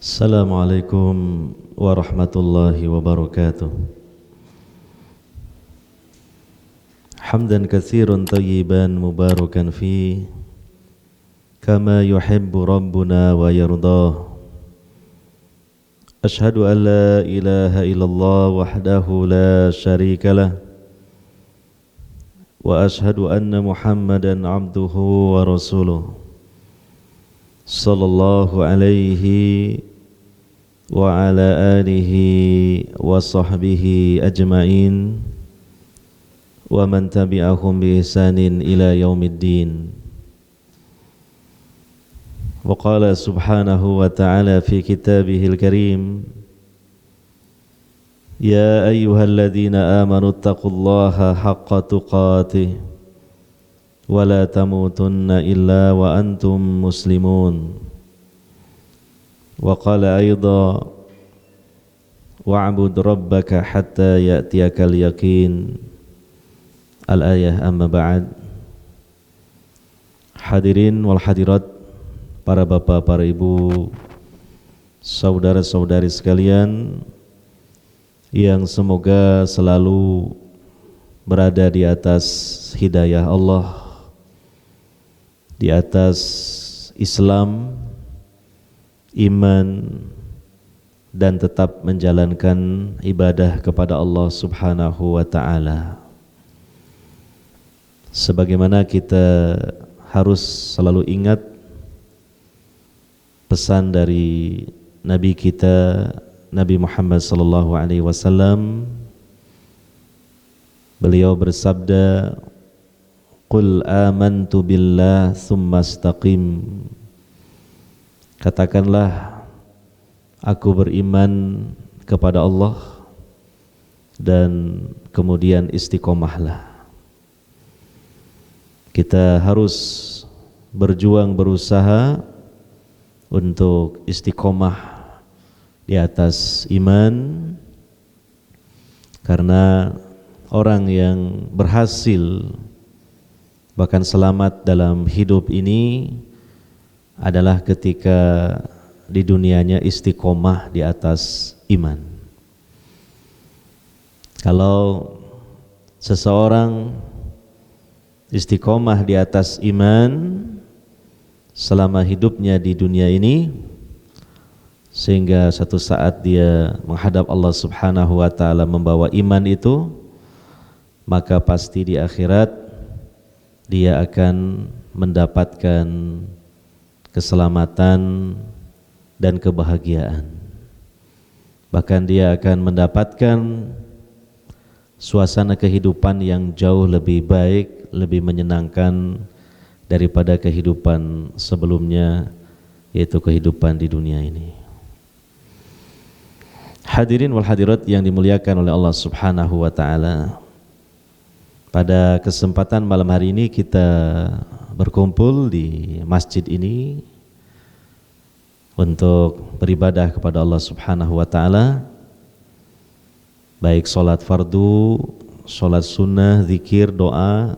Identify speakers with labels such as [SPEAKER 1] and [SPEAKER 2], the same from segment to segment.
[SPEAKER 1] Assalamualaikum warahmatullahi wabarakatuh. Hamdan katsiran tayyiban mubarakan fi kama yuhibbu rabbuna wa yardah. Ashhadu an la ilaha illallah wahdahu la syarika lah wa ashhadu anna Muhammadan abduhu wa rasuluh sallallahu alaihi wa ala alihi wa sahbihi ajma'in wa man tabi'ahum bi ihsanin ila yaumiddin. Wa qala subhanahu wa ta'ala fi kitabihil karim, ya ayyuhalladzina amanu taqullaha haqqa tuqatih wa la tamutunna illa wa antum muslimun. Wa qala aidha wa'bud rabbaka hatta ya'tiyakal yaqin. Al-ayah, amma ba'd. Hadirin wal hadirat, para bapak, para ibu, saudara-saudari sekalian yang semoga selalu berada di atas hidayah Allah, di atas Islam, iman, dan tetap menjalankan ibadah kepada Allah Subhanahu wa ta'ala. Sebagaimana kita harus selalu ingat pesan dari Nabi kita, Nabi Muhammad sallallahu alaihi wasallam. Beliau bersabda, "Qul amantu billah tsumma istaqim." Katakanlah, aku beriman kepada Allah dan kemudian istiqomahlah. Kita harus berjuang, berusaha untuk istiqomah di atas iman, karena orang yang berhasil bahkan selamat dalam hidup ini adalah ketika di dunianya istiqomah di atas iman. Kalau seseorang istiqomah di atas iman selama hidupnya di dunia ini, sehingga satu saat dia menghadap Allah Subhanahu wa ta'ala membawa iman itu, maka pasti di akhirat dia akan mendapatkan keselamatan dan kebahagiaan. Bahkan dia akan mendapatkan suasana kehidupan yang jauh lebih baik, lebih menyenangkan daripada kehidupan sebelumnya, yaitu kehidupan di dunia ini. Hadirin wal hadirat yang dimuliakan oleh Allah Subhanahu wa ta'ala, pada kesempatan malam hari ini kita berkumpul di masjid ini untuk beribadah kepada Allah Subhanahu wa ta'ala, baik sholat fardu, sholat sunnah, zikir, doa,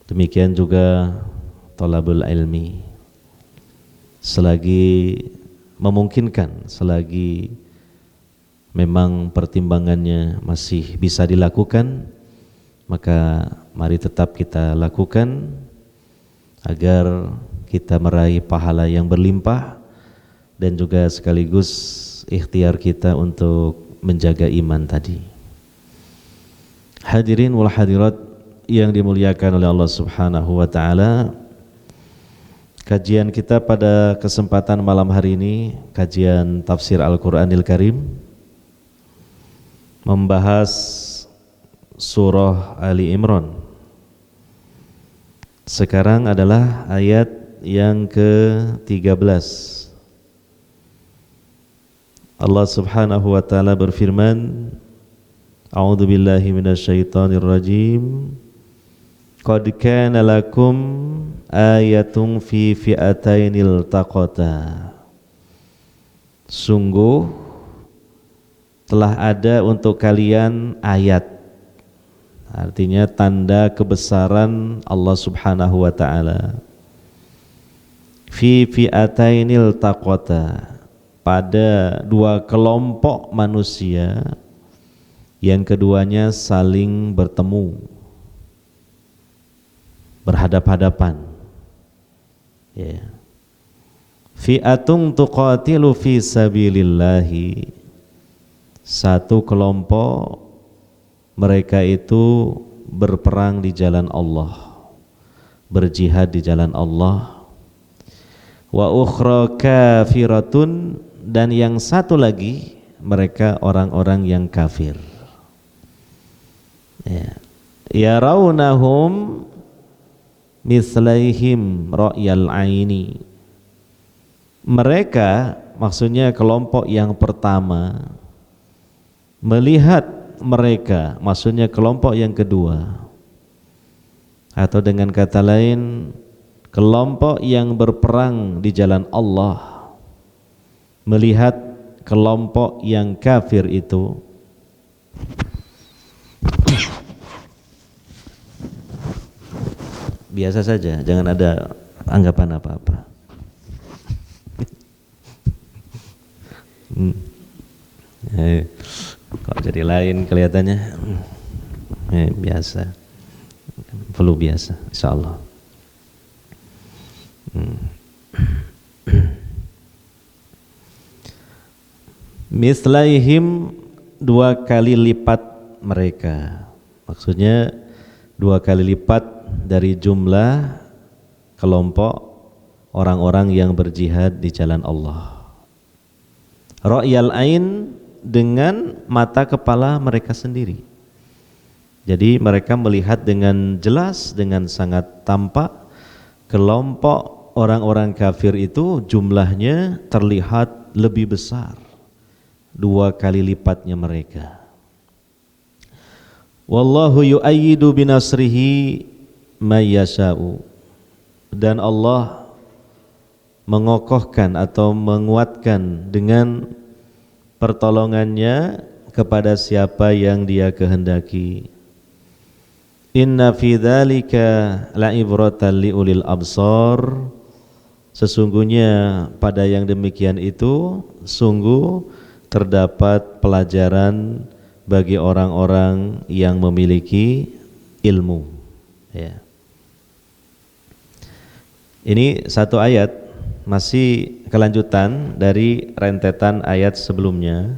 [SPEAKER 1] demikian juga thalabul ilmi, selagi memungkinkan, selagi memang pertimbangannya masih bisa dilakukan, maka mari tetap kita lakukan agar kita meraih pahala yang berlimpah dan juga sekaligus ikhtiar kita untuk menjaga iman tadi. Hadirin wal hadirat yang dimuliakan oleh Allah Subhanahu wa ta'ala, kajian kita pada kesempatan malam hari ini, kajian tafsir Al-Quranil Karim, membahas surah Ali Imran. Sekarang adalah ayat yang ke-13. Allah Subhanahu wa ta'ala berfirman, A'udzu billahi minasyaitonir rajim. Qad kana lakum ayatun fi fi'atainil taqata. Sungguh telah ada untuk kalian ayat, artinya tanda kebesaran Allah Subhanahu wa ta'ala. Fi fi'atainil taqata, pada dua kelompok manusia yang keduanya saling bertemu, berhadap-hadapan. Ya. Fi'atun tuqatilu fi sabilillahi, satu kelompok mereka itu berperang di jalan Allah, berjihad di jalan Allah. Wa ukhra kafiratun, dan yang satu lagi mereka orang-orang yang kafir. Ya. Yarawnahum mislaihim ra'yal aini, mereka, maksudnya kelompok yang pertama, melihat mereka, maksudnya kelompok yang kedua, atau dengan kata lain, kelompok yang berperang di jalan Allah melihat kelompok yang kafir itu biasa saja, jangan ada anggapan apa-apa. Kok jadi lain kelihatannya? Biasa, perlu biasa, insyaallah. Mislaihim, dua kali lipat mereka, maksudnya dua kali lipat dari jumlah kelompok orang-orang yang berjihad di jalan Allah. Ra'yal ain, dengan mata kepala mereka sendiri. Jadi mereka melihat dengan jelas, dengan sangat tampak, kelompok orang-orang kafir itu jumlahnya terlihat lebih besar, dua kali lipatnya mereka. Wallahu yu'ayyidu binasrihi may yasha'u, dan Allah mengokohkan atau menguatkan dengan pertolongannya kepada siapa yang Dia kehendaki. Inna fi dzalika la'ibratan liulil absar, sesungguhnya pada yang demikian itu sungguh terdapat pelajaran bagi orang-orang yang memiliki ilmu. Ya. Ini satu ayat, masih kelanjutan dari rentetan ayat sebelumnya,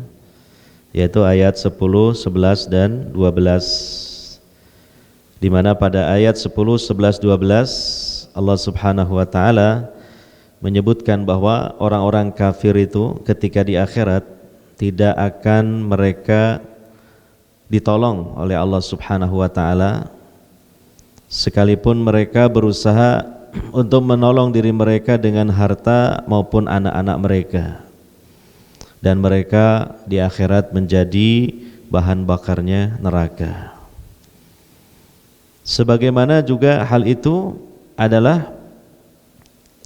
[SPEAKER 1] yaitu ayat 10, 11 dan 12, di mana pada ayat 10, 11, 12 Allah Subhanahu wa taala menyebutkan bahwa orang-orang kafir itu ketika di akhirat tidak akan mereka ditolong oleh Allah Subhanahu wa taala, sekalipun mereka berusaha untuk menolong diri mereka dengan harta maupun anak-anak mereka, dan mereka di akhirat menjadi bahan bakarnya neraka. Sebagaimana juga hal itu adalah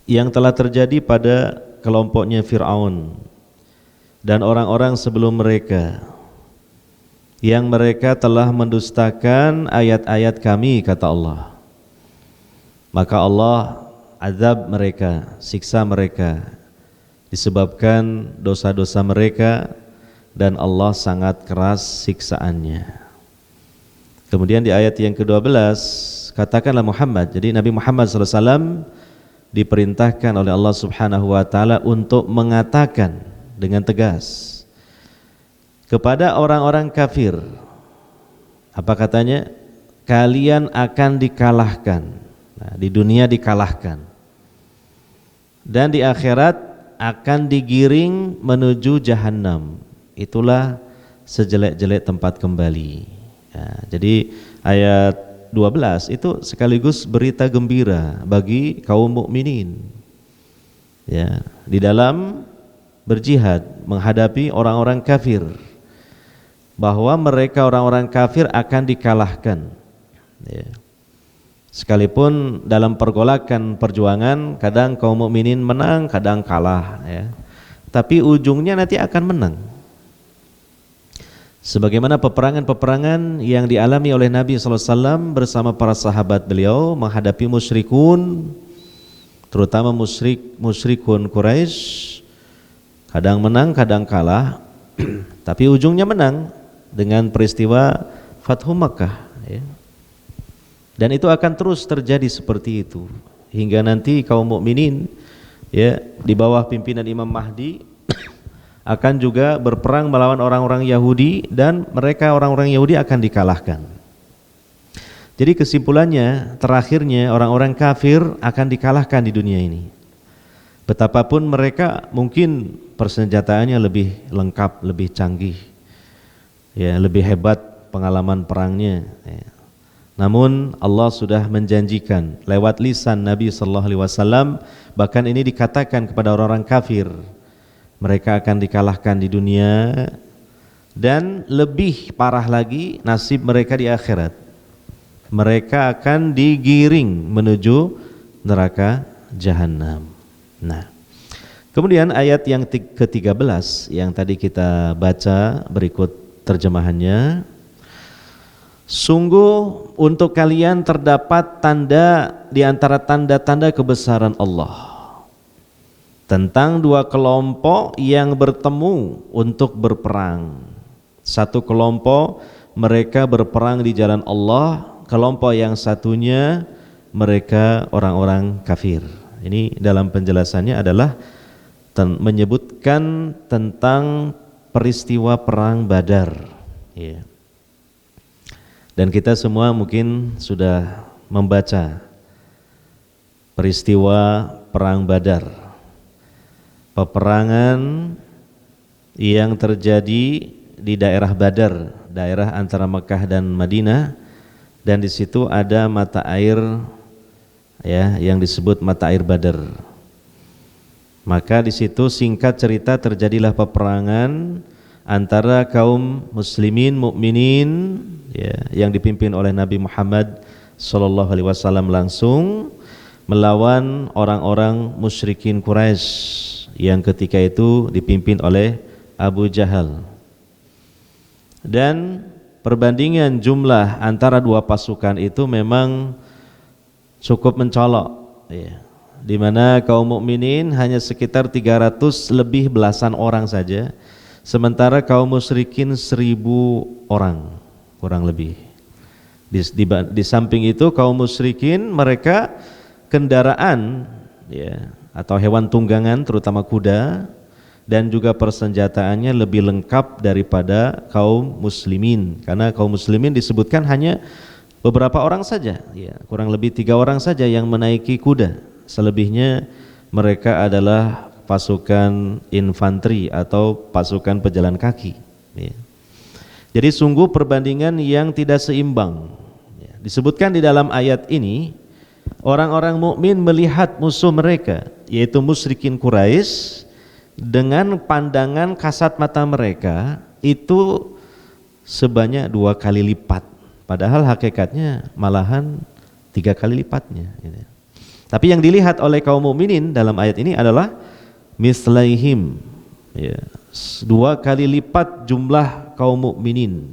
[SPEAKER 1] yang telah terjadi pada kelompoknya Fir'aun dan orang-orang sebelum mereka, yang mereka telah mendustakan ayat-ayat kami, kata Allah. Maka Allah azab mereka, siksa mereka disebabkan dosa-dosa mereka, dan Allah sangat keras siksaannya. Kemudian di ayat yang ke-12, katakanlah Muhammad, jadi Nabi Muhammad SAW diperintahkan oleh Allah Subhanahu wa taala untuk mengatakan dengan tegas kepada orang-orang kafir, apa katanya? Kalian akan dikalahkan. Nah, di dunia dikalahkan, dan di akhirat akan digiring menuju jahanam. Itulah sejelek-jelek tempat kembali. Ya, jadi ayat 12 itu sekaligus berita gembira bagi kaum mukminin. Ya, di dalam berjihad menghadapi orang-orang kafir, bahwa mereka orang-orang kafir akan dikalahkan. Ya. Sekalipun dalam pergolakan perjuangan kadang kaum mukminin menang, kadang kalah, ya. Tapi ujungnya nanti akan menang. Sebagaimana peperangan-peperangan yang dialami oleh Nabi SAW bersama para sahabat beliau menghadapi musyrikun, terutama musyrikun Quraisy, Kadang menang, kadang kalah, tapi ujungnya menang dengan peristiwa Fathu Makkah, ya. Dan itu akan terus terjadi seperti itu hingga nanti kaum mukminin, ya, di bawah pimpinan Imam Mahdi akan juga berperang melawan orang-orang Yahudi, dan mereka orang-orang Yahudi akan dikalahkan. Jadi kesimpulannya, terakhirnya orang-orang kafir akan dikalahkan di dunia ini. Betapapun mereka mungkin persenjataannya lebih lengkap, lebih canggih, ya, lebih hebat pengalaman perangnya, ya. Namun Allah sudah menjanjikan lewat lisan Nabi sallallahu alaihi wasallam, bahkan ini dikatakan kepada orang-orang kafir, mereka akan dikalahkan di dunia, dan lebih parah lagi nasib mereka di akhirat. Mereka akan digiring menuju neraka jahanam. Nah, kemudian ayat yang ke-13 yang tadi kita baca, berikut terjemahannya. Sungguh untuk kalian terdapat tanda di antara tanda-tanda kebesaran Allah tentang dua kelompok yang bertemu untuk berperang. Satu kelompok mereka berperang di jalan Allah, kelompok yang satunya mereka orang-orang kafir. Ini dalam penjelasannya adalah menyebutkan tentang peristiwa perang Badar, ya. Dan kita semua mungkin sudah membaca peristiwa perang Badar, peperangan yang terjadi di daerah Badar, daerah antara Mekah dan Madinah, dan di situ ada mata air, ya, yang disebut mata air Badar. Maka di situ singkat cerita terjadilah peperangan antara kaum muslimin mukminin, ya, yang dipimpin oleh Nabi Muhammad sallallahu alaihi wasallam langsung melawan orang-orang musyrikin Quraisy yang ketika itu dipimpin oleh Abu Jahal. Dan perbandingan jumlah antara dua pasukan itu memang cukup mencolok, ya, di mana kaum mukminin hanya sekitar 300 lebih belasan orang saja, sementara kaum musyrikin 1000 orang kurang lebih. Di samping itu kaum musyrikin mereka kendaraan, ya, atau hewan tunggangan terutama kuda, dan juga persenjataannya lebih lengkap daripada kaum muslimin, karena kaum muslimin disebutkan hanya beberapa orang saja, ya, kurang lebih 3 orang saja yang menaiki kuda. Selebihnya mereka adalah pasukan infanteri atau pasukan pejalan kaki, ya. Jadi sungguh perbandingan yang tidak seimbang, ya. Disebutkan di dalam ayat ini, orang-orang mukmin melihat musuh mereka yaitu musyrikin Quraisy dengan pandangan kasat mata mereka itu sebanyak 2 kali lipat, padahal hakikatnya malahan 3 kali lipatnya, gitu. Tapi yang dilihat oleh kaum mukminin dalam ayat ini adalah mislaihim, ya, 2 kali lipat jumlah kaum mukminin,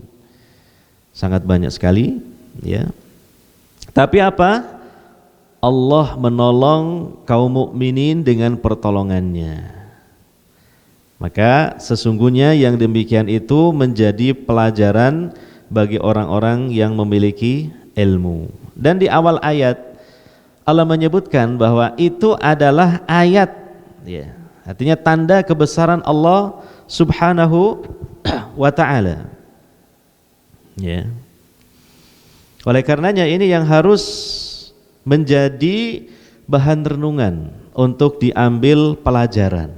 [SPEAKER 1] sangat banyak sekali, ya. Tapi apa? Allah menolong kaum mukminin dengan pertolongannya. Maka sesungguhnya yang demikian itu menjadi pelajaran bagi orang-orang yang memiliki ilmu. Dan di awal ayat Allah menyebutkan bahwa itu adalah ayat, ya, artinya tanda kebesaran Allah subhanahu wa ta'ala, ya. Oleh karenanya ini yang harus menjadi bahan renungan untuk diambil pelajaran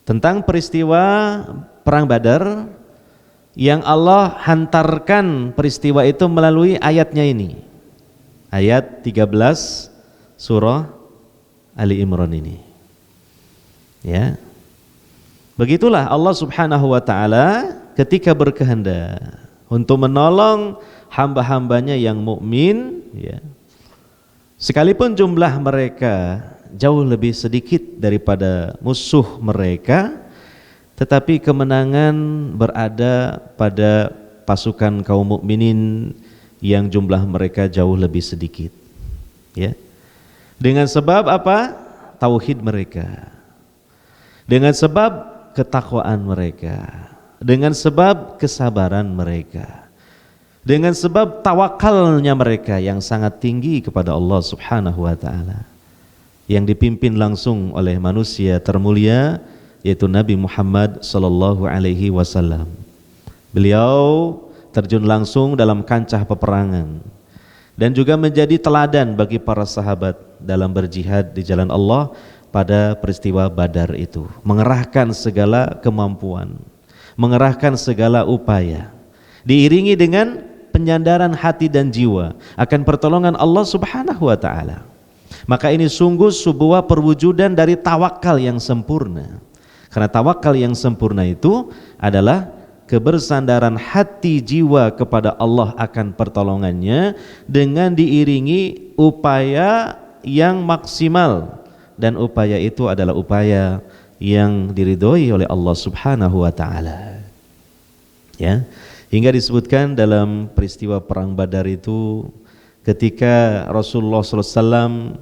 [SPEAKER 1] tentang peristiwa perang Badar, yang Allah hantarkan peristiwa itu melalui ayatnya ini, ayat 13 surah Ali Imran ini, ya. Begitulah Allah subhanahu wa ta'ala ketika berkehendak untuk menolong hamba-hambanya yang mukmin, ya, sekalipun jumlah mereka jauh lebih sedikit daripada musuh mereka, tetapi kemenangan berada pada pasukan kaum mukminin yang jumlah mereka jauh lebih sedikit, ya. Dengan sebab apa? Tauhid mereka. dengan sebab ketakwaan mereka, dengan sebab kesabaran mereka, dengan sebab tawakalnya mereka yang sangat tinggi kepada Allah Subhanahu wa taala, yang dipimpin langsung oleh manusia termulia yaitu Nabi Muhammad sallallahu alaihi wasallam. Beliau terjun langsung dalam kancah peperangan dan juga menjadi teladan bagi para sahabat dalam berjihad di jalan Allah pada peristiwa Badar itu, mengerahkan segala kemampuan, mengerahkan segala upaya, diiringi dengan penyandaran hati dan jiwa akan pertolongan Allah Subhanahu wa taala. Maka ini sungguh sebuah perwujudan dari tawakal yang sempurna. Karena tawakal yang sempurna itu adalah kebersandaran hati jiwa kepada Allah akan pertolongannya dengan diiringi upaya yang maksimal, dan upaya itu adalah upaya yang diridhoi oleh Allah Subhanahu wa taala. Ya, hingga disebutkan dalam peristiwa perang Badar itu ketika Rasulullah SAW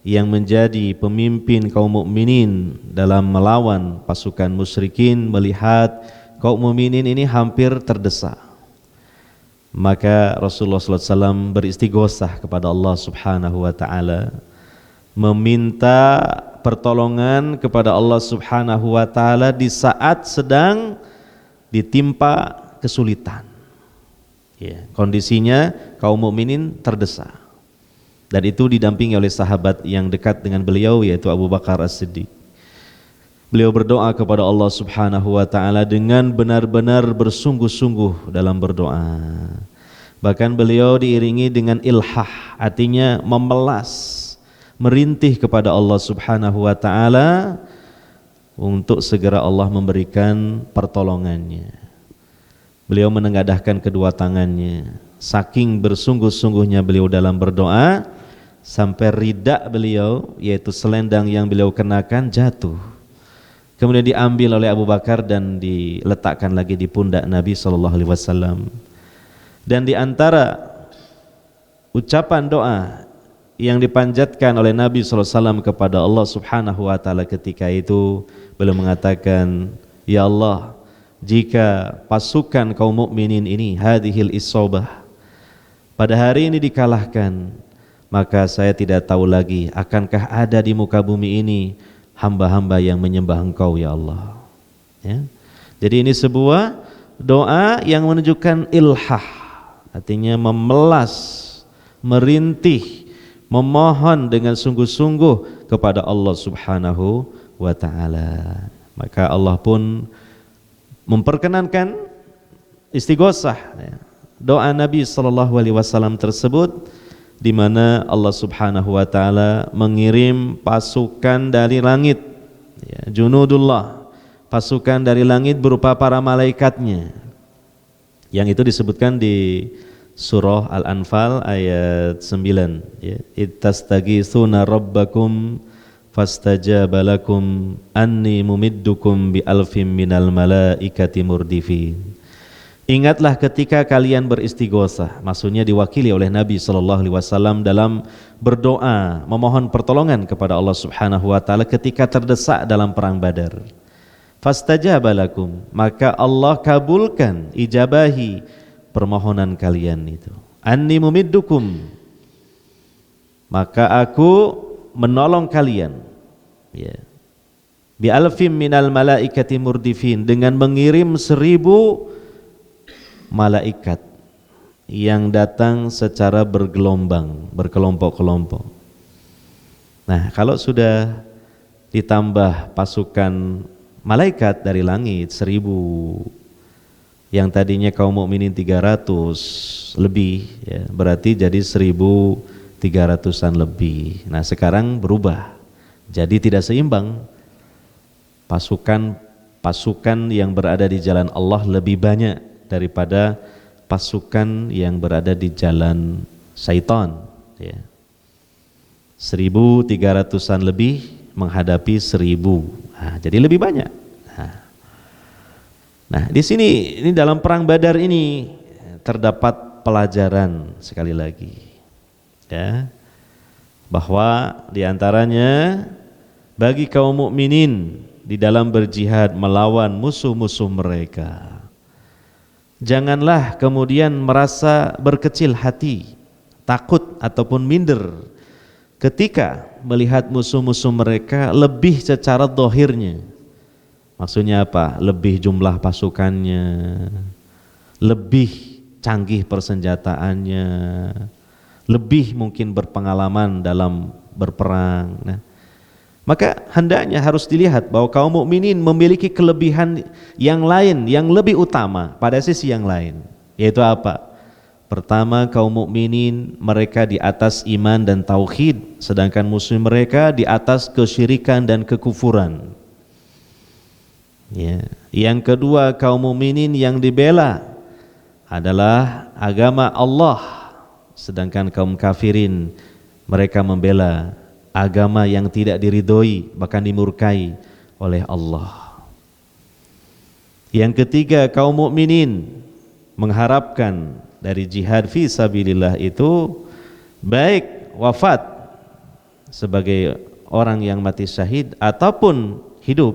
[SPEAKER 1] yang menjadi pemimpin kaum mukminin dalam melawan pasukan musyrikin melihat kaum mukminin ini hampir terdesak, maka Rasulullah SAW beristighosah kepada Allah Subhanahu wa taala, meminta pertolongan kepada Allah Subhanahu wa taala di saat sedang ditimpa kesulitan. Ya, kondisinya kaum mukminin terdesak. Dan itu didampingi oleh sahabat yang dekat dengan beliau yaitu Abu Bakar As-Siddiq. Beliau berdoa kepada Allah Subhanahu wa taala dengan benar-benar bersungguh-sungguh dalam berdoa. Bahkan beliau diiringi dengan ilhah, artinya memelas, merintih kepada Allah Subhanahu wa taala untuk segera Allah memberikan pertolongannya. Beliau menengadahkan kedua tangannya, saking bersungguh-sungguhnya beliau dalam berdoa sampai ridak beliau, yaitu selendang yang beliau kenakan, jatuh. Kemudian diambil oleh Abu Bakar dan diletakkan lagi di pundak Nabi SAW. Dan di antara ucapan doa yang dipanjatkan oleh Nabi SAW kepada Allah Subhanahu wa taala ketika itu, beliau mengatakan, ya Allah, jika pasukan kaum mukminin ini hadhil isobah pada hari ini dikalahkan, maka saya tidak tahu lagi akankah ada di muka bumi ini hamba-hamba yang menyembah Engkau ya Allah. Ya. Jadi ini sebuah doa yang menunjukkan ilhah, artinya memelas, merintih, memohon dengan sungguh-sungguh kepada Allah Subhanahu wa taala. Maka Allah pun memperkenankan istighosah, ya, doa Nabi SAW tersebut, di mana Allah Subhanahu wa taala mengirim pasukan dari langit, ya, junudullah, pasukan dari langit berupa para malaikatnya, yang itu disebutkan di surah Al-Anfal ayat 9, ya, ittastaghitsuna rabbakum fastajaba lakum anni mumiddukum bi alfim minal malaikati murdifin. Ingatlah ketika kalian beristighosah, maksudnya diwakili oleh Nabi SAW dalam berdoa, memohon pertolongan kepada Allah Subhanahu wa taala ketika terdesak dalam perang Badar. Fastajaba lakum, maka Allah kabulkan, ijabahi permohonan kalian itu. Anni mumiddukum, maka aku menolong kalian, ya, bi alfim minal malaikati murdifin, dengan mengirim 1000 malaikat yang datang secara bergelombang, berkelompok-kelompok. Nah, kalau sudah ditambah pasukan malaikat dari langit 1000, yang tadinya kaum mukminin 300 lebih, ya, berarti jadi 1300-an lebih. Nah, sekarang berubah, jadi tidak seimbang. Pasukan yang berada di jalan Allah lebih banyak daripada pasukan yang berada di jalan syaitan, ya. 1300-an lebih menghadapi 1000. Nah, jadi lebih banyak. Nah, di sini ini dalam perang Badar ini terdapat pelajaran sekali lagi, ya, bahwa diantaranya bagi kaum mukminin di dalam berjihad melawan musuh-musuh mereka. Janganlah kemudian merasa berkecil hati, takut ataupun minder ketika melihat musuh-musuh mereka lebih secara dohirnya. Maksudnya apa? Lebih jumlah pasukannya, lebih canggih persenjataannya, lebih mungkin berpengalaman dalam berperang. Nah, maka hendaknya harus dilihat bahwa kaum mukminin memiliki kelebihan yang lain yang lebih utama pada sisi yang lain, yaitu apa? Pertama, kaum mukminin mereka di atas iman dan tauhid, sedangkan musuh mereka di atas kesyirikan dan kekufuran. Ya. Yang kedua, kaum mukminin yang dibela adalah agama Allah, sedangkan kaum kafirin mereka membela agama yang tidak diridhoi bahkan dimurkai oleh Allah. Yang ketiga, kaum mukminin mengharapkan dari jihad fi sabilillah itu baik wafat sebagai orang yang mati syahid ataupun hidup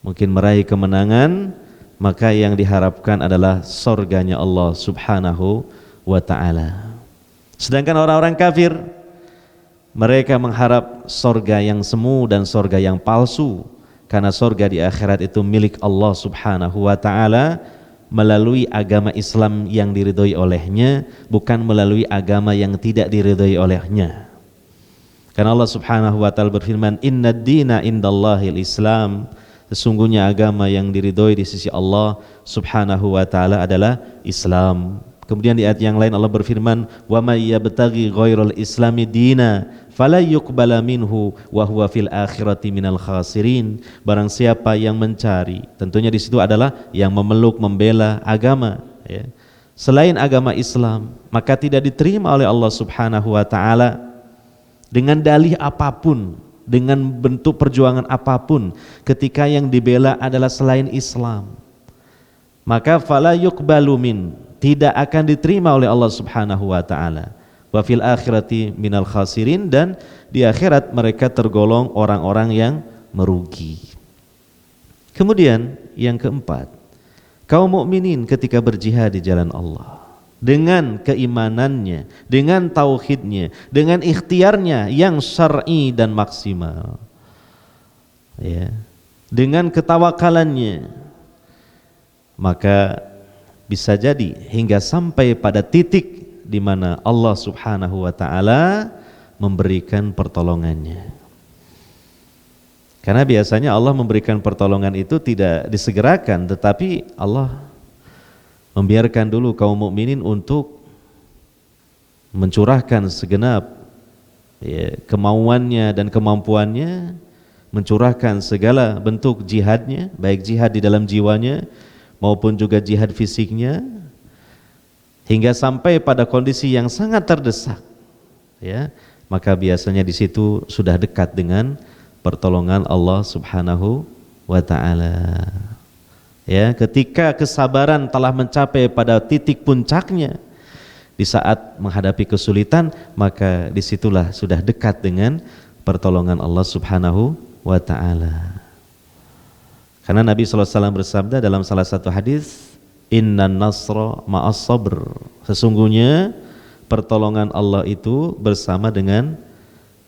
[SPEAKER 1] mungkin meraih kemenangan, maka yang diharapkan adalah surganya Allah Subhanahu wa ta'ala. Sedangkan orang-orang kafir mereka mengharap surga yang semu dan surga yang palsu, karena surga di akhirat itu milik Allah Subhanahu wa ta'ala melalui agama Islam yang diridhoi olehnya, bukan melalui agama yang tidak diridhoi olehnya. Karena Allah Subhanahu wa ta'ala berfirman, "Innad dina indallahil Islam." Sesungguhnya agama yang diridhoi di sisi Allah Subhanahu wa ta'ala adalah Islam. Kemudian di ayat yang lain Allah berfirman, "Wa may yabtaghi ghairal islami dina fala yuqbala minhu wa huwa fil akhirati minal khasirin." Barang siapa yang mencari, tentunya di situ adalah yang memeluk membela agama, ya, selain agama Islam, maka tidak diterima oleh Allah Subhanahu wa ta'ala dengan dalih apapun, dengan bentuk perjuangan apapun, ketika yang dibela adalah selain Islam, maka fala yuqbalu min, tidak akan diterima oleh Allah Subhanahu wa ta'ala. Wa fil akhirati minal khasirin, dan di akhirat mereka tergolong orang-orang yang merugi. Kemudian yang keempat, kaum mukminin ketika berjihad di jalan Allah dengan keimanannya, dengan tauhidnya, dengan ikhtiarnya yang syar'i dan maksimal, ya, dengan ketawakalannya, maka bisa jadi hingga sampai pada titik di mana Allah Subhanahu wa ta'ala memberikan pertolongannya. Karena biasanya Allah memberikan pertolongan itu tidak disegerakan, tetapi Allah membiarkan dulu kaum mukminin untuk mencurahkan segenap, ya, kemauannya dan kemampuannya, mencurahkan segala bentuk jihadnya, baik jihad di dalam jiwanya maupun juga jihad fisiknya, hingga sampai pada kondisi yang sangat terdesak, ya, maka biasanya di situ sudah dekat dengan pertolongan Allah Subhanahu wa ta'ala. Ya, ketika kesabaran telah mencapai pada titik puncaknya di saat menghadapi kesulitan, maka disitulah sudah dekat dengan pertolongan Allah Subhanahu wa ta'ala. Karena Nabi SAW bersabda dalam salah satu hadis, "Innan nasra ma'as sabr." Sesungguhnya pertolongan Allah itu bersama dengan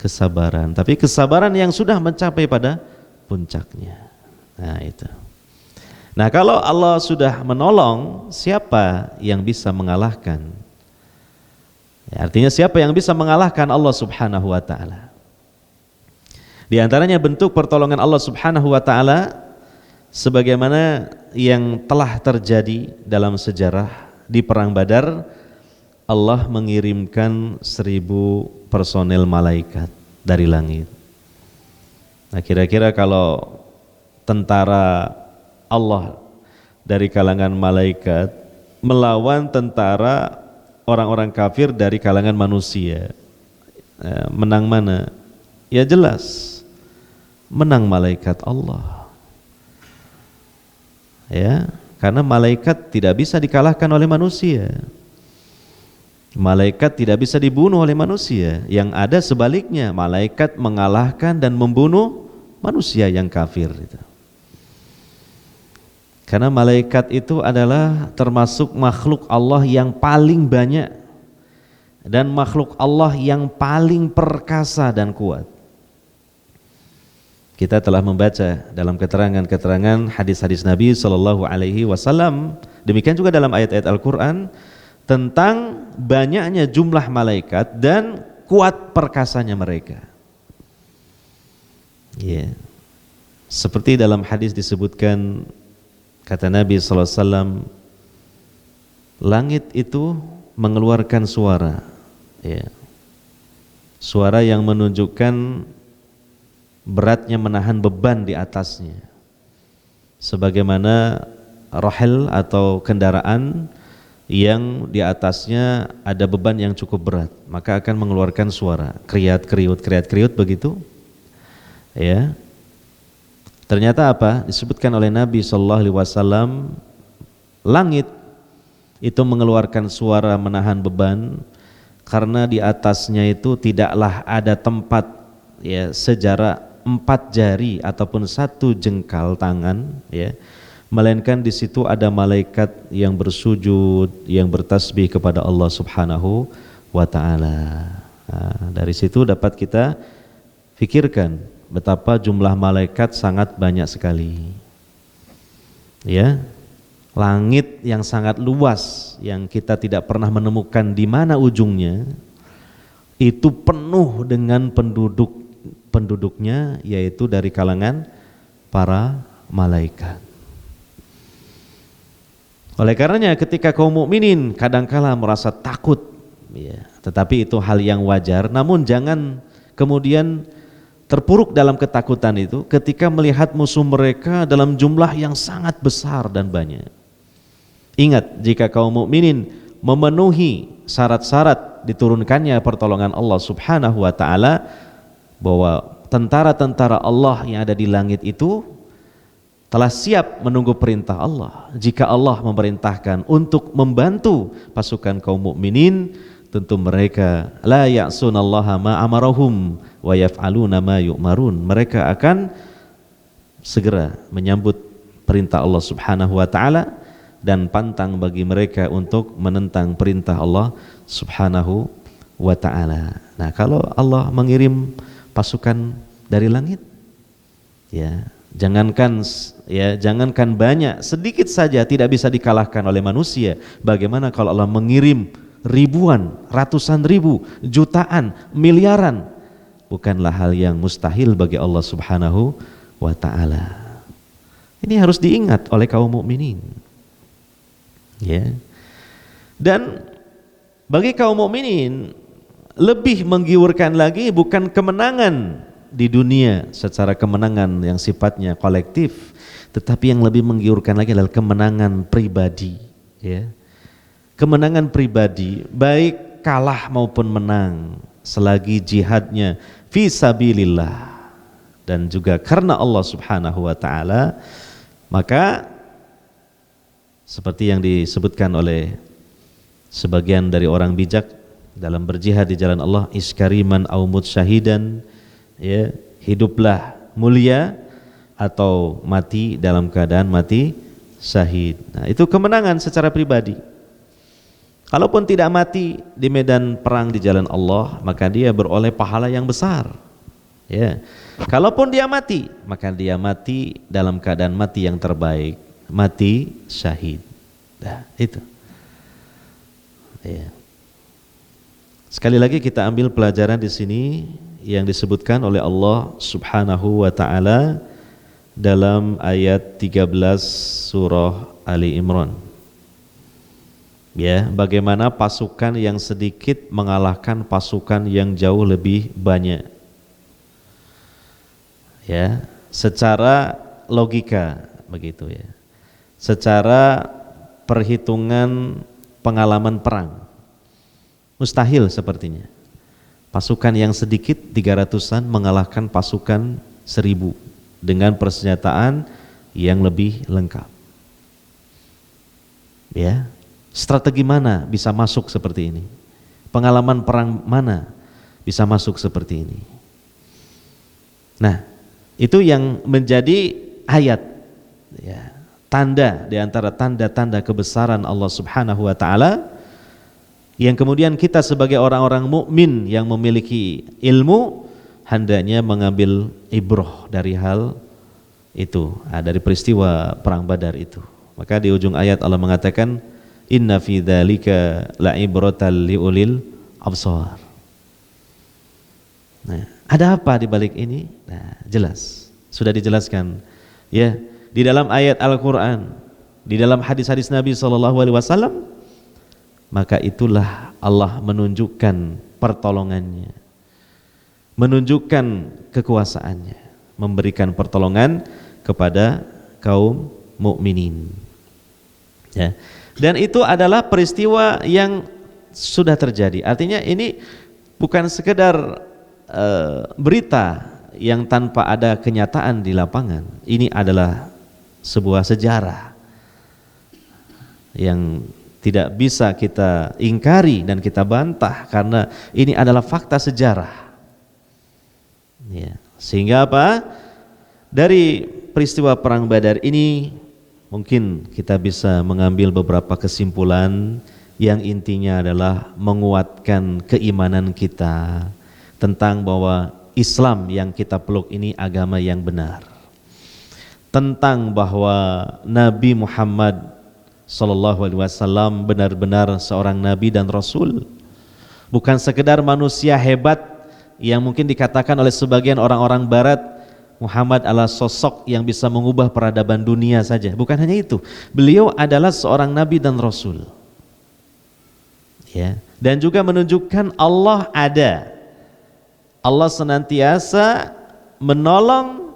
[SPEAKER 1] kesabaran, tapi kesabaran yang sudah mencapai pada puncaknya. Nah, itu. Nah, kalau Allah sudah menolong, siapa yang bisa mengalahkan? Ya, artinya siapa yang bisa mengalahkan Allah Subhanahu wa ta'ala? Di antaranya bentuk pertolongan Allah Subhanahu wa ta'ala sebagaimana yang telah terjadi dalam sejarah di perang Badar. Allah mengirimkan 1000 personel malaikat dari langit. Nah, kira-kira kalau tentara Allah dari kalangan malaikat melawan tentara orang-orang kafir dari kalangan manusia, menang mana? Ya jelas menang malaikat Allah, ya, karena malaikat tidak bisa dikalahkan oleh manusia. Malaikat tidak bisa dibunuh oleh manusia. Yang ada sebaliknya, malaikat mengalahkan dan membunuh manusia yang kafir itu. Karena malaikat itu adalah termasuk makhluk Allah yang paling banyak dan makhluk Allah yang paling perkasa dan kuat. Kita telah membaca dalam keterangan-keterangan hadis-hadis Nabi Shallallahu Alaihi Wasallam, demikian juga dalam ayat-ayat Al-Quran tentang banyaknya jumlah malaikat dan kuat perkasanya mereka. Seperti dalam hadis disebutkan, kata Nabi Sallallahu Alaihi Wasallam, langit itu mengeluarkan suara, suara yang menunjukkan beratnya menahan beban di atasnya, sebagaimana rahel atau kendaraan yang di atasnya ada beban yang cukup berat, maka akan mengeluarkan suara, kriat-kriut begitu. Ternyata apa? Disebutkan oleh Nabi Sallallahu Alaihi Wasallam, langit itu mengeluarkan suara menahan beban karena di atasnya itu tidaklah ada tempat sejarak 4 jari ataupun 1 jengkal tangan, melainkan di situ ada malaikat yang bersujud, yang bertasbih kepada Allah Subhanahu wa Ta'ala. Dari situ dapat kita fikirkan betapa jumlah malaikat sangat banyak sekali. Langit yang sangat luas yang kita tidak pernah menemukan di mana ujungnya, itu penuh dengan penduduknya, yaitu dari kalangan para malaikat. Oleh karenanya ketika kaum mukminin kadangkala merasa takut, tetapi itu hal yang wajar, namun jangan kemudian terpuruk dalam ketakutan itu ketika melihat musuh mereka dalam jumlah yang sangat besar dan banyak. Ingat, jika kaum mukminin memenuhi syarat-syarat diturunkannya pertolongan Allah Subhanahu wa Ta'ala, bahwa tentara-tentara Allah yang ada di langit itu telah siap menunggu perintah Allah. Jika Allah memerintahkan untuk membantu pasukan kaum mukminin, tentu mereka la ya'sunallaha ma amarahum wa yaf'aluna ma yu'marun. Mereka akan segera menyambut perintah Allah Subhanahu wa Ta'ala dan pantang bagi mereka untuk menentang perintah Allah Subhanahu wa Ta'ala. Nah, kalau Allah mengirim pasukan dari langit, jangankan banyak, sedikit saja tidak bisa dikalahkan oleh manusia. Bagaimana kalau Allah mengirim ribuan, ratusan ribu, jutaan, miliaran? Bukanlah hal yang mustahil bagi Allah Subhanahu wa Ta'ala. Ini harus diingat oleh kaum mukminin. Dan bagi kaum mukminin lebih menggiurkan lagi bukan kemenangan di dunia secara kemenangan yang sifatnya kolektif, tetapi yang lebih menggiurkan lagi adalah kemenangan pribadi. Kemenangan pribadi, baik kalah maupun menang, selagi jihadnya fi sabilillah dan juga karena Allah Subhanahu wa Ta'ala, maka seperti yang disebutkan oleh sebagian dari orang bijak dalam berjihad di jalan Allah, iskariman au mut syahidan, hiduplah mulia atau mati dalam keadaan mati syahid. Nah, itu kemenangan secara pribadi. Kalaupun tidak mati di medan perang di jalan Allah, maka dia beroleh pahala yang besar. Kalaupun dia mati, maka dia mati dalam keadaan mati yang terbaik, mati syahid. Nah, itu. Sekali lagi kita ambil pelajaran di sini yang disebutkan oleh Allah Subhanahu wa Ta'ala dalam ayat 13 surah Ali Imran. Bagaimana pasukan yang sedikit mengalahkan pasukan yang jauh lebih banyak. Secara logika begitu secara perhitungan pengalaman perang, mustahil sepertinya pasukan yang sedikit 300-an mengalahkan pasukan 1000 dengan persenjataan yang lebih lengkap. Strategi mana bisa masuk seperti ini? Pengalaman perang mana bisa masuk seperti ini? Nah, Itu yang menjadi ayat, ya, tanda di antara tanda-tanda kebesaran Allah Subhanahu wa taala, yang kemudian kita sebagai orang-orang mukmin yang memiliki ilmu hendaknya mengambil ibrah dari hal itu, dari peristiwa perang Badar itu. Maka di ujung ayat Allah mengatakan inna fi dzalika la'ibratal liulil absar. Nah, ada apa di balik ini? Nah, jelas, sudah dijelaskan ya di dalam ayat Al-Qur'an, di dalam hadis-hadis Nabi SAW. Maka itulah Allah menunjukkan pertolongannya, menunjukkan kekuasaannya, memberikan pertolongan kepada kaum mukminin. Ya. Dan itu adalah peristiwa yang sudah terjadi. Artinya ini bukan sekedar berita yang tanpa ada kenyataan di lapangan. Ini adalah sebuah sejarah yang tidak bisa kita ingkari dan kita bantah, karena ini adalah fakta sejarah. Ya. Sehingga apa? Dari peristiwa perang Badar ini mungkin kita bisa mengambil beberapa kesimpulan yang intinya adalah menguatkan keimanan kita tentang bahwa Islam yang kita peluk ini agama yang benar, tentang bahwa Nabi Muhammad Sallallahu Alaihi Wasallam benar-benar seorang nabi dan rasul, bukan sekedar manusia hebat yang mungkin dikatakan oleh sebagian orang-orang barat Muhammad adalah sosok yang bisa mengubah peradaban dunia saja. Bukan hanya itu, beliau adalah seorang nabi dan rasul, ya, dan juga menunjukkan Allah ada, Allah senantiasa menolong,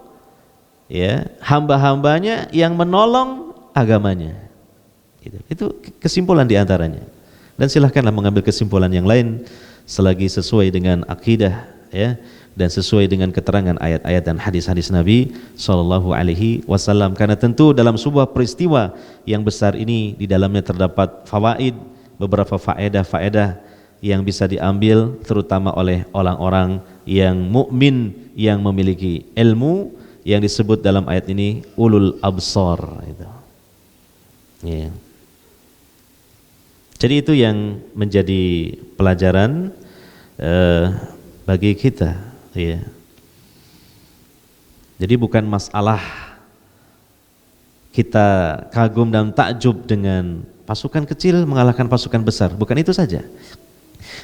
[SPEAKER 1] ya, hamba-hambanya yang menolong agamanya. Itu kesimpulan diantaranya. Dan silahkanlah mengambil kesimpulan yang lain selagi sesuai dengan akidah, ya, dan sesuai dengan keterangan ayat-ayat dan hadis-hadis Nabi Shallallahu Alaihi Wasallam. Karena tentu dalam sebuah peristiwa yang besar ini di dalamnya terdapat fawaid, beberapa faedah-faedah yang bisa diambil terutama oleh orang-orang yang mukmin yang memiliki ilmu yang disebut dalam ayat ini ulul absar itu. Ya. Jadi itu yang menjadi pelajaran bagi kita, ya. Jadi bukan masalah kita kagum dan takjub dengan pasukan kecil mengalahkan pasukan besar, bukan itu saja.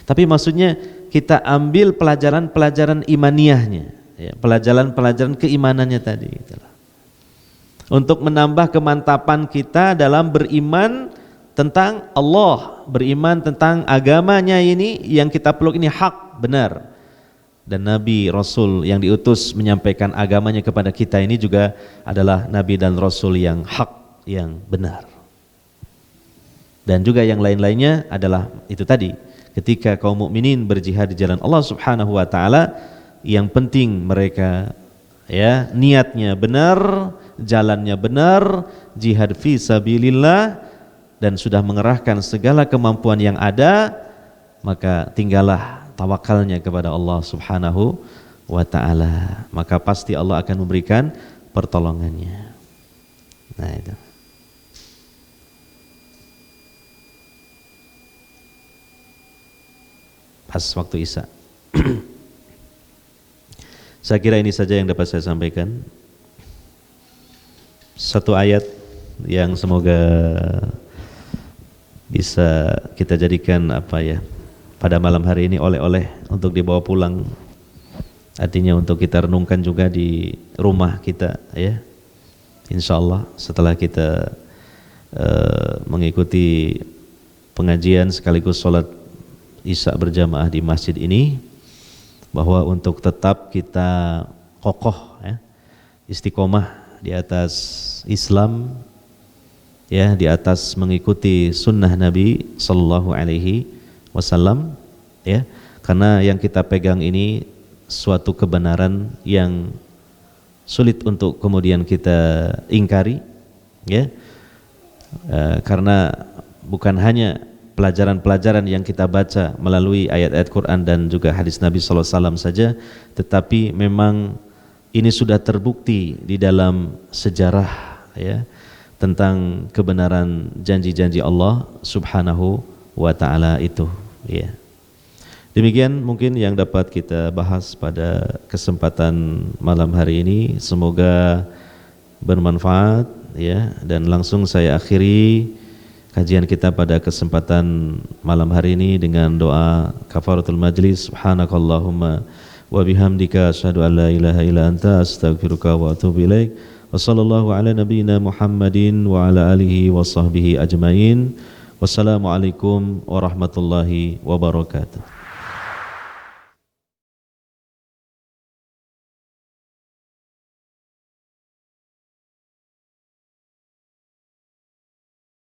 [SPEAKER 1] Tapi maksudnya kita ambil pelajaran-pelajaran imaniyahnya, ya, pelajaran-pelajaran keimanannya tadi, itulah. Untuk menambah kemantapan kita dalam beriman tentang Allah, beriman tentang agamanya ini yang kita peluk ini hak, benar. Dan Nabi Rasul yang diutus menyampaikan agamanya kepada kita ini juga adalah Nabi dan Rasul yang hak, yang benar. Dan juga yang lain-lainnya adalah itu tadi, ketika kaum mukminin berjihad di jalan Allah Subhanahu wa taala, yang penting mereka, ya, niatnya benar, jalannya benar, jihad fi sabilillah, dan sudah mengerahkan segala kemampuan yang ada, maka tinggallah tawakalnya kepada Allah Subhanahu wa ta'ala, maka pasti Allah akan memberikan pertolongannya. Nah itu. Pas waktu Isya. Saya kira ini saja yang dapat saya sampaikan. Satu ayat yang semoga bisa kita jadikan pada malam hari ini oleh-oleh untuk dibawa pulang, artinya untuk kita renungkan juga di rumah kita, ya, insyaallah setelah kita mengikuti pengajian sekaligus sholat Isya berjamaah di masjid ini, bahwa untuk tetap kita kokoh, ya, istiqomah di atas Islam, ya, di atas mengikuti sunnah Nabi Sallallahu Alaihi Wasallam, ya, karena yang kita pegang ini suatu kebenaran yang sulit untuk kemudian kita ingkari, ya, karena bukan hanya pelajaran-pelajaran yang kita baca melalui ayat-ayat Quran dan juga hadis Nabi Sallallahu Alaihi Wasallam saja, tetapi memang ini sudah terbukti di dalam sejarah ya tentang kebenaran janji-janji Allah Subhanahu wa taala itu ya. Demikian mungkin yang dapat kita bahas pada kesempatan malam hari ini, semoga bermanfaat ya, dan langsung saya akhiri kajian kita pada kesempatan malam hari ini dengan doa kafaratul majlis. Subhanakallahumma wa bihamdika asyhadu an la ilaha illa anta astaghfiruka wa atubu ilaik. Wa sallallahu ala nabiyyina Muhammadin wa ala alihi wa sahbihi ajmain. Wassalamualaikum warahmatullahi wabarakatuh.